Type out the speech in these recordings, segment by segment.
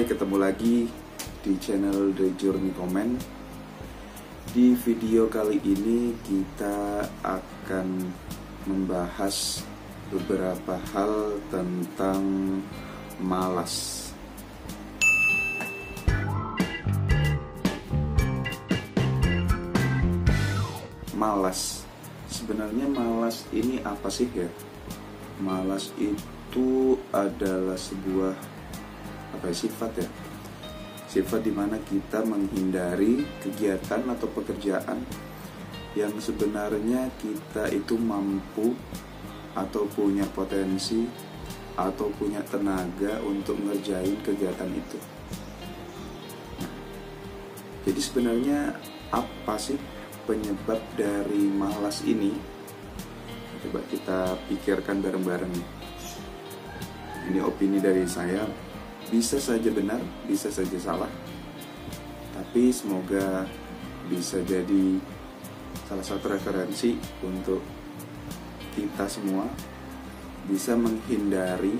ketemu lagi di channel The Journey Comment. Di video kali ini kita akan membahas beberapa hal tentang malas. Malas. Sebenarnya malas ini apa sih ya? Malas itu adalah sebuah sifat ya. Sifat dimana kita menghindari kegiatan atau pekerjaan yang sebenarnya kita itu mampu atau punya potensi atau punya tenaga untuk ngerjain kegiatan itu. Nah, jadi sebenarnya apa sih penyebab dari malas ini? Coba kita pikirkan bareng-bareng. Ini opini dari saya, bisa saja benar, bisa saja salah, tapi semoga bisa jadi salah satu referensi untuk kita semua bisa menghindari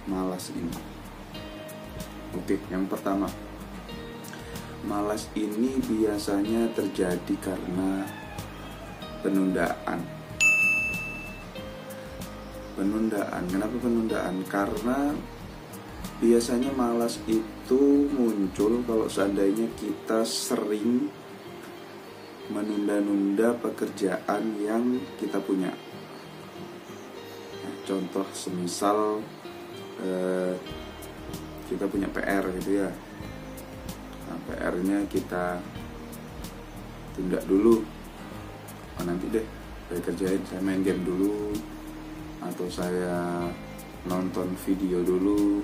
malas ini. Oke, yang pertama, malas ini biasanya terjadi karena penundaan. Kenapa penundaan? Karena biasanya malas itu muncul kalau seandainya kita sering menunda-nunda pekerjaan yang kita punya. Nah, contoh semisal kita punya PR gitu ya. Nah, PR-nya kita tunda dulu. Nanti deh saya kerjain, saya main game dulu, atau saya nonton video dulu.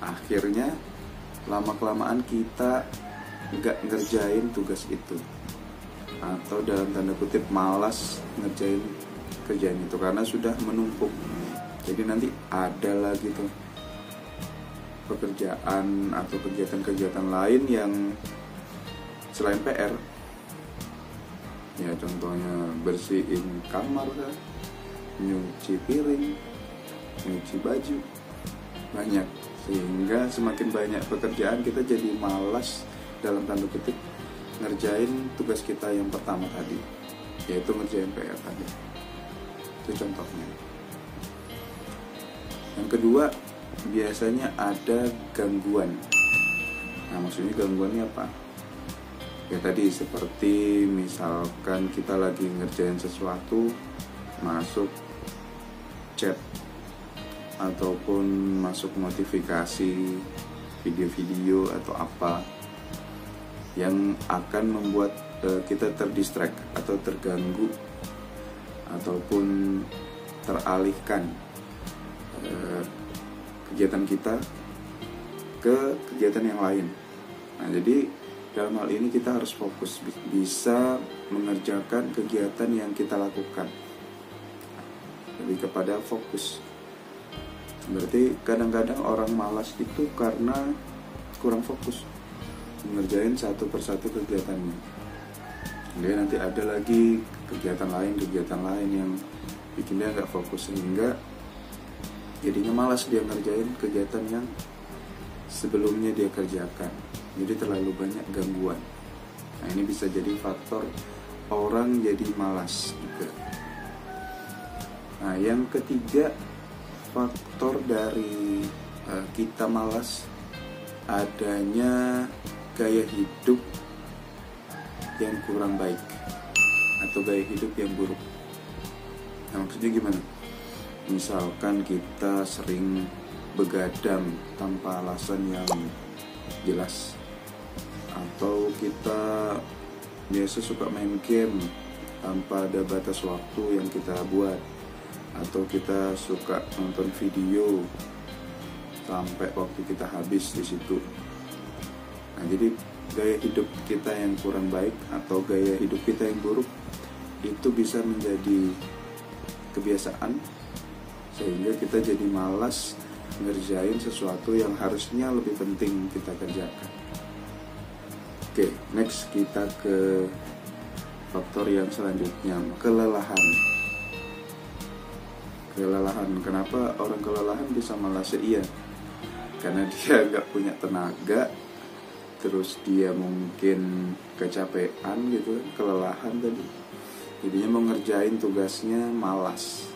Akhirnya lama-kelamaan kita nggak ngerjain tugas itu, atau dalam tanda kutip malas ngerjain kerjaan itu karena sudah menumpuk. Jadi nanti ada lagi tuh pekerjaan atau kegiatan-kegiatan lain yang selain PR. Ya contohnya bersihin kamar kan, nyuci piring, nyuci baju, banyak. Sehingga semakin banyak pekerjaan kita jadi malas dalam tanda kutip ngerjain tugas kita yang pertama tadi, yaitu ngerjain PR tadi. Itu contohnya. Yang kedua, biasanya ada gangguan. Nah, maksudnya gangguannya apa? Ya tadi seperti misalkan kita lagi ngerjain sesuatu, masuk chat ataupun masuk notifikasi video-video atau apa yang akan membuat kita terdistract atau terganggu ataupun teralihkan kegiatan kita ke kegiatan yang lain. Nah, jadi dalam hal ini kita harus fokus, bisa mengerjakan kegiatan yang kita lakukan, lebih kepada fokus. Berarti kadang-kadang orang malas itu karena kurang fokus mengerjain satu persatu kegiatannya. Jadi nanti ada lagi kegiatan lain yang bikin dia nggak fokus, sehingga jadinya malas dia ngerjain kegiatan yang sebelumnya dia kerjakan. Jadi terlalu banyak gangguan. Nah, ini bisa jadi faktor orang jadi malas juga. Nah, yang ketiga, faktor dari kita malas adanya gaya hidup yang kurang baik atau gaya hidup yang buruk. Nah, maksudnya gimana? Misalkan kita sering begadang tanpa alasan yang jelas, atau kita biasa suka main game tanpa ada batas waktu yang kita buat, atau kita suka nonton video sampai waktu kita habis di situ. Nah, jadi gaya hidup kita yang kurang baik atau gaya hidup kita yang buruk itu bisa menjadi kebiasaan, sehingga kita jadi malas ngerjain sesuatu yang harusnya lebih penting kita kerjakan. Oke, next kita ke faktor yang selanjutnya, kelelahan. Kelelahan, kenapa orang kelelahan bisa malas? Iya, karena dia nggak punya tenaga, terus dia mungkin kecapean gitu kan, kelelahan tadi, jadinya mau ngerjain tugasnya malas.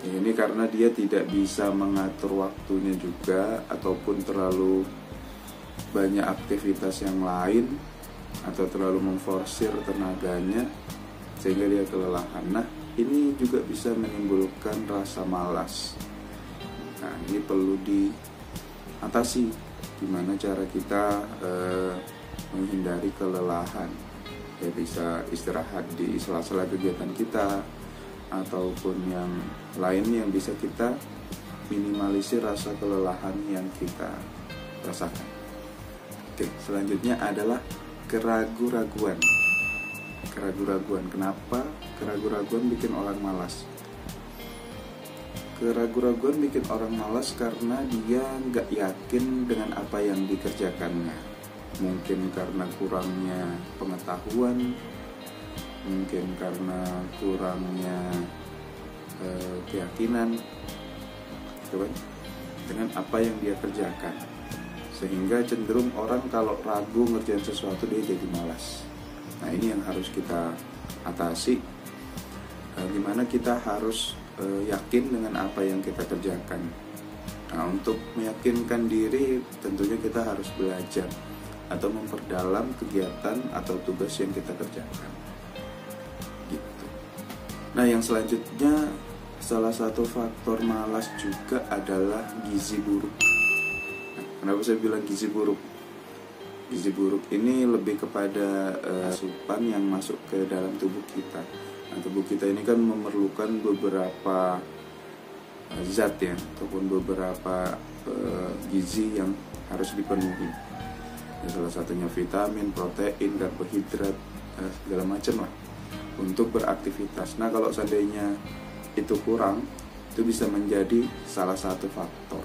Ya, ini karena dia tidak bisa mengatur waktunya juga, ataupun terlalu banyak aktivitas yang lain, atau terlalu memforsir tenaganya sehingga dia kelelahan. Nah, ini juga bisa menimbulkan rasa malas. Nah, ini perlu diatasi. Gimana cara kita menghindari kelelahan? Ya, bisa istirahat di sela-sela kegiatan kita, ataupun yang lain yang bisa kita minimalisir rasa kelelahan yang kita rasakan. Oke, selanjutnya adalah keraguan-raguan. Kenapa keraguan-raguan bikin orang malas? Keraguan-raguan bikin orang malas karena dia nggak yakin dengan apa yang dikerjakannya. Mungkin karena kurangnya pengetahuan, mungkin karena kurangnya keyakinan, gitu kan, dengan apa yang dia kerjakan, sehingga cenderung orang kalau ragu ngerjain sesuatu dia jadi malas. Nah, ini yang harus kita atasi. Gimana kita harus yakin dengan apa yang kita kerjakan. Nah, untuk meyakinkan diri tentunya kita harus belajar atau memperdalam kegiatan atau tugas yang kita kerjakan. Gitu. Nah, yang selanjutnya, salah satu faktor malas juga adalah gizi buruk. Nah, kenapa saya bilang gizi buruk? Gizi buruk ini lebih kepada asupan yang masuk ke dalam tubuh kita. Nah, tubuh kita ini kan memerlukan beberapa zat ya, ataupun beberapa gizi yang harus dipenuhi. Ya, salah satunya vitamin, protein, karbohidrat, segala macam lah untuk beraktivitas. Nah, kalau seandainya itu kurang, itu bisa menjadi salah satu faktor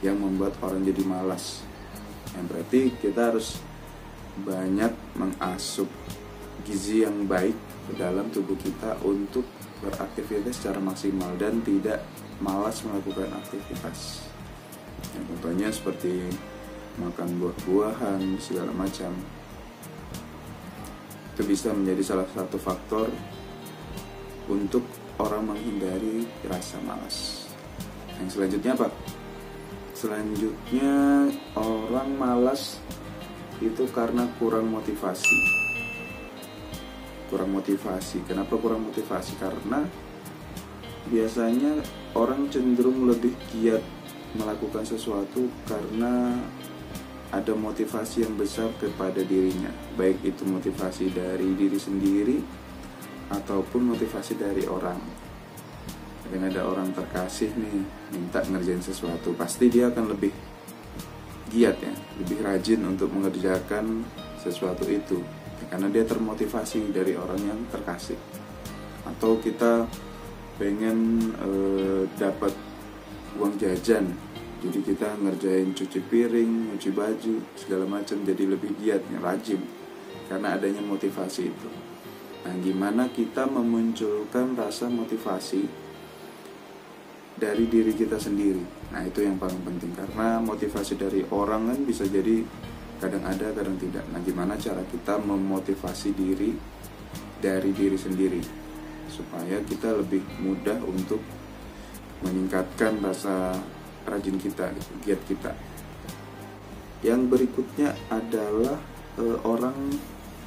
yang membuat orang jadi malas. Yang berarti kita harus banyak mengasup gizi yang baik ke dalam tubuh kita untuk beraktivitas secara maksimal dan tidak malas melakukan aktivitas. Yang contohnya seperti makan buah-buahan segala macam. Itu bisa menjadi salah satu faktor untuk orang menghindari rasa malas. Yang selanjutnya apa? Selanjutnya, orang malas itu karena kurang motivasi. Kenapa kurang motivasi? Karena biasanya orang cenderung lebih giat melakukan sesuatu karena ada motivasi yang besar kepada dirinya, baik itu motivasi dari diri sendiri ataupun motivasi dari orang. Dan ada orang terkasih nih minta ngerjain sesuatu, pasti dia akan lebih giat ya, lebih rajin untuk mengerjakan sesuatu itu karena dia termotivasi dari orang yang terkasih. Atau kita pengen dapat uang jajan, jadi kita ngerjain cuci piring, nyuci baju, segala macam, jadi lebih giat, rajin karena adanya motivasi itu. Nah, gimana kita memunculkan rasa motivasi dari diri kita sendiri? Nah, itu yang paling penting, karena motivasi dari orang kan bisa jadi kadang ada, kadang tidak. Nah, gimana cara kita memotivasi diri dari diri sendiri supaya kita lebih mudah untuk meningkatkan rasa rajin kita, giat kita. Yang berikutnya adalah orang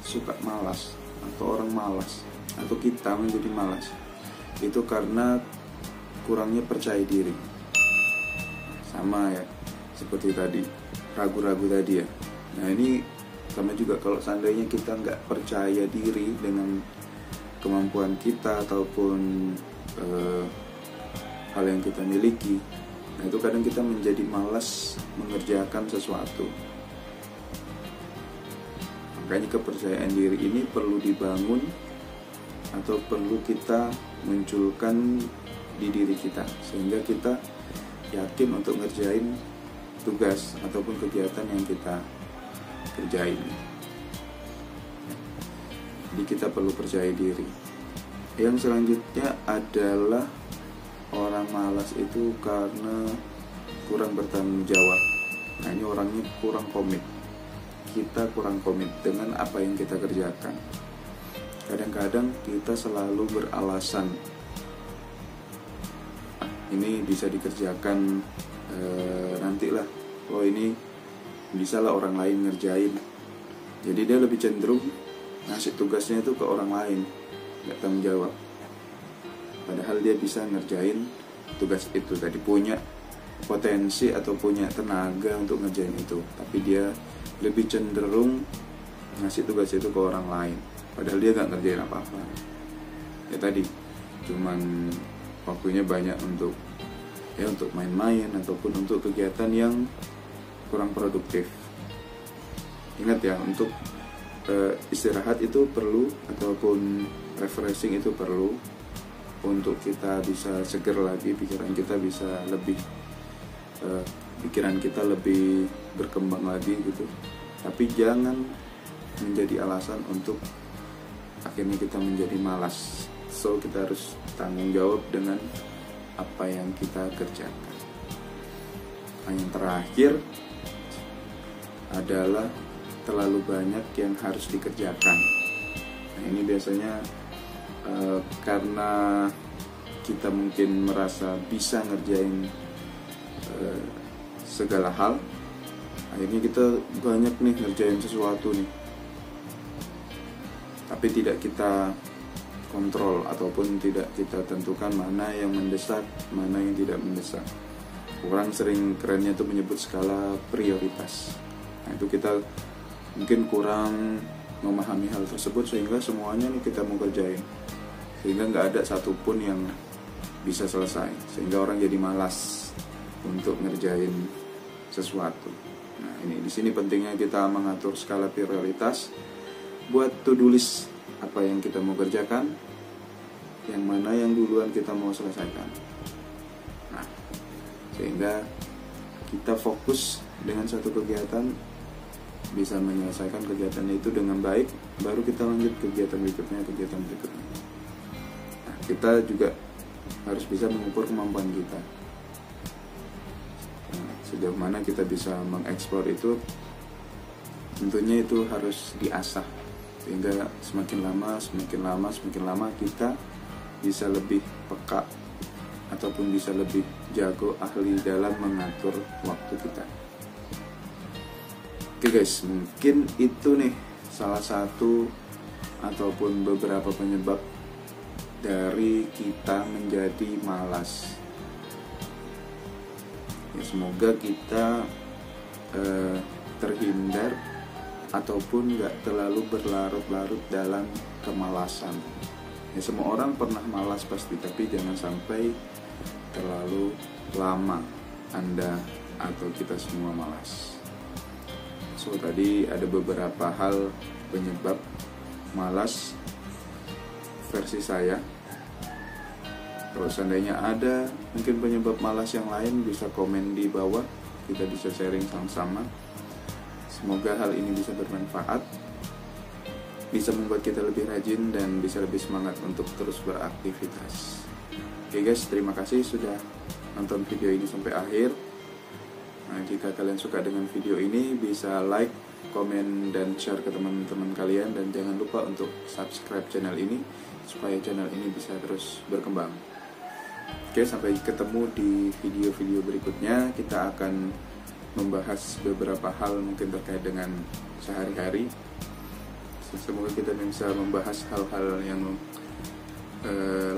suka malas, atau orang malas, atau kita menjadi malas. Itu karena kurangnya percaya diri. Sama ya, seperti tadi, ragu-ragu tadi ya. Nah, ini sama juga, kalau seandainya kita nggak percaya diri dengan kemampuan kita ataupun hal yang kita miliki, nah itu kadang kita menjadi malas mengerjakan sesuatu. Makanya kepercayaan diri ini perlu dibangun atau perlu kita munculkan di diri kita, sehingga kita yakin untuk ngerjain tugas ataupun kegiatan yang kita kerjain. Jadi kita perlu percaya diri. Yang selanjutnya adalah orang malas itu karena kurang bertanggung jawab. Nah, ini orangnya kurang komit. Kita kurang komit dengan apa yang kita kerjakan. Kadang-kadang kita selalu beralasan, ini bisa dikerjakan nantilah, oh ini bisalah orang lain ngerjain. Jadi dia lebih cenderung ngasih tugasnya itu ke orang lain, nggak tanggung jawab. Padahal dia bisa ngerjain tugas itu tadi, punya potensi atau punya tenaga untuk ngerjain itu, tapi dia lebih cenderung ngasih tugas itu ke orang lain. Padahal dia nggak ngerjain apa-apa. Ya tadi, cuman waktunya banyak untuk main-main ataupun untuk kegiatan yang kurang produktif. Ingat ya, untuk istirahat itu perlu, ataupun refreshing itu perlu untuk kita bisa seger lagi, pikiran kita lebih berkembang lagi gitu. Tapi jangan menjadi alasan untuk akhirnya kita menjadi malas. So kita harus tanggung jawab dengan apa yang kita kerjakan. Nah, yang terakhir adalah terlalu banyak yang harus dikerjakan. Nah, ini biasanya karena kita mungkin merasa bisa ngerjain segala hal, akhirnya kita banyak nih ngerjain sesuatu nih, tapi tidak kita kontrol ataupun tidak kita tentukan mana yang mendesak, mana yang tidak mendesak. Orang sering kerennya itu menyebut skala prioritas. Nah, itu kita mungkin kurang memahami hal tersebut, sehingga semuanya nih kita mau kerjain, sehingga nggak ada satupun yang bisa selesai, sehingga orang jadi malas untuk ngerjain sesuatu. Nah, ini di sini pentingnya kita mengatur skala prioritas, buat to-do list apa yang kita mau kerjakan, yang mana yang duluan kita mau selesaikan. Nah, sehingga kita fokus dengan satu kegiatan, bisa menyelesaikan kegiatan itu dengan baik, baru kita lanjut kegiatan berikutnya. Nah, kita juga harus bisa mengukur kemampuan kita. Nah, sejauh mana kita bisa mengeksplor itu, tentunya itu harus diasah, sehingga semakin lama kita bisa lebih peka ataupun bisa lebih jago, ahli dalam mengatur waktu kita. Oke guys, mungkin itu nih salah satu ataupun beberapa penyebab dari kita menjadi malas. Ya, semoga kita terhindar ataupun gak terlalu berlarut-larut dalam kemalasan. Ya, semua orang pernah malas pasti, tapi jangan sampai terlalu lama Anda atau kita semua malas. So tadi ada beberapa hal penyebab malas versi saya. Kalau seandainya ada mungkin penyebab malas yang lain, bisa komen di bawah, kita bisa sharing sama-sama. Semoga hal ini bisa bermanfaat, bisa membuat kita lebih rajin dan bisa lebih semangat untuk terus beraktivitas. Oke guys, terima kasih sudah nonton video ini sampai akhir. Nah, jika kalian suka dengan video ini, bisa like, komen, dan share ke teman-teman kalian. Dan jangan lupa untuk subscribe channel ini, supaya channel ini bisa terus berkembang. Oke, sampai ketemu di video-video berikutnya. Kita akan membahas beberapa hal mungkin terkait dengan sehari-hari. Semoga kita bisa membahas hal-hal yang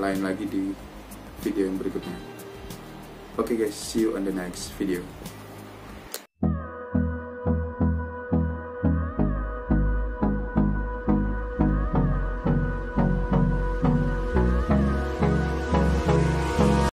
lain lagi di video yang berikutnya. Oke guys, see you on the next video.